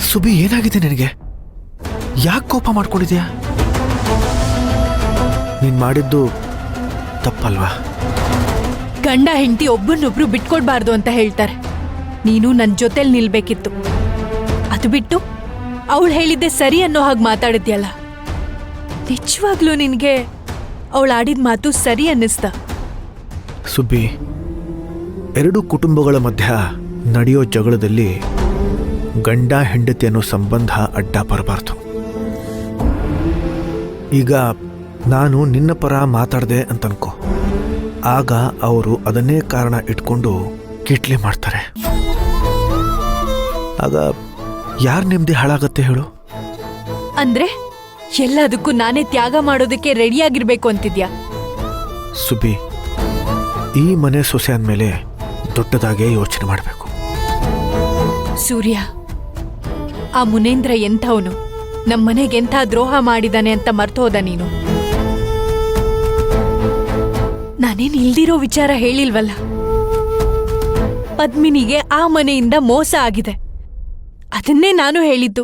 ಸುಬಿ, ಏನಾಗಿದೆ ನಿನಗೆ? ಯಾಕೆ ಕೋಪ ಮಾಡ್ಕೊಂಡಿದ್ಯಾ? ನೀನ್ ಮಾಡಿದ್ದು ತಪ್ಪಲ್ವಾ? ಗಂಡ ಹೆಂಡತಿ ಒಬ್ಬರನ್ನೊಬ್ರು ಬಿಟ್ಕೊಡ್ಬಾರ್ದು ಅಂತ ಹೇಳ್ತಾರೆ. ನೀನು ನನ್ನ ಜೊತೆಲಿ ನಿಲ್ಬೇಕಿತ್ತು. ಅದು ಬಿಟ್ಟು ಅವಳು ಹೇಳಿದ್ದೆ ಸರಿ ಅನ್ನೋ ಹಾಗೆ ಮಾತಾಡಿದ್ಯಲ್ಲ. ನಿಜವಾಗ್ಲೂ ನಿನ್ಗೆ ಅವಳು ಆಡಿದ ಮಾತು ಸರಿ ಅನ್ನಿಸ್ತ? ಸುಬ್ಬಿ, ಎರಡು ಕುಟುಂಬಗಳ ಮಧ್ಯ ನಡೆಯೋ ಜಗಳದಲ್ಲಿ ಗಂಡ ಹೆಂಡತಿ ಅನ್ನೋ ಸಂಬಂಧ ಅಡ್ಡ ಬರಬಾರ್ದು. ಈಗ ನಾನು ನಿನ್ನ ಪರ ಮಾತಾಡ್ದೆ ಅಂತನ್ಕೋ, ಆಗ ಅವರು ಅದನ್ನೇ ಕಾರಣ ಇಟ್ಕೊಂಡು ಕಿಟ್ಲೆ ಮಾಡ್ತಾರೆ. ಆಗ ಯಾರ ನೆಮ್ಮದಿ ಹಾಳಾಗತ್ತೆ ಹೇಳು? ಅಂದ್ರೆ ಎಲ್ಲದಕ್ಕೂ ನಾನೇ ತ್ಯಾಗ ಮಾಡೋದಕ್ಕೆ ರೆಡಿಯಾಗಿರ್ಬೇಕು ಅಂತಿದ್ಯಾ? ಸುಬ್ಬಿ, ಈ ಮನೆ ಸೊಸೆ ಅಂದಮೇಲೆ ದೊಡ್ಡದಾಗೆ ಯೋಚನೆ ಮಾಡಬೇಕು. ಸೂರ್ಯ, ಆ ಮುನೇಂದ್ರ ಎಂಥವನು, ನಮ್ಮನೆಗೆಂಥ ದ್ರೋಹ ಮಾಡಿದಾನೆ ಅಂತ ಮರ್ತೋದ ನೀನು? ನಾನೇನ್ ಇಲ್ದಿರೋ ವಿಚಾರ ಹೇಳಿಲ್ವಲ್ಲ. ಪದ್ಮಿನಿಗೆ ಆ ಮನೆಯಿಂದ ಮೋಸ ಆಗಿದೆ, ಅದನ್ನೇ ನಾನು ಹೇಳಿದ್ದು.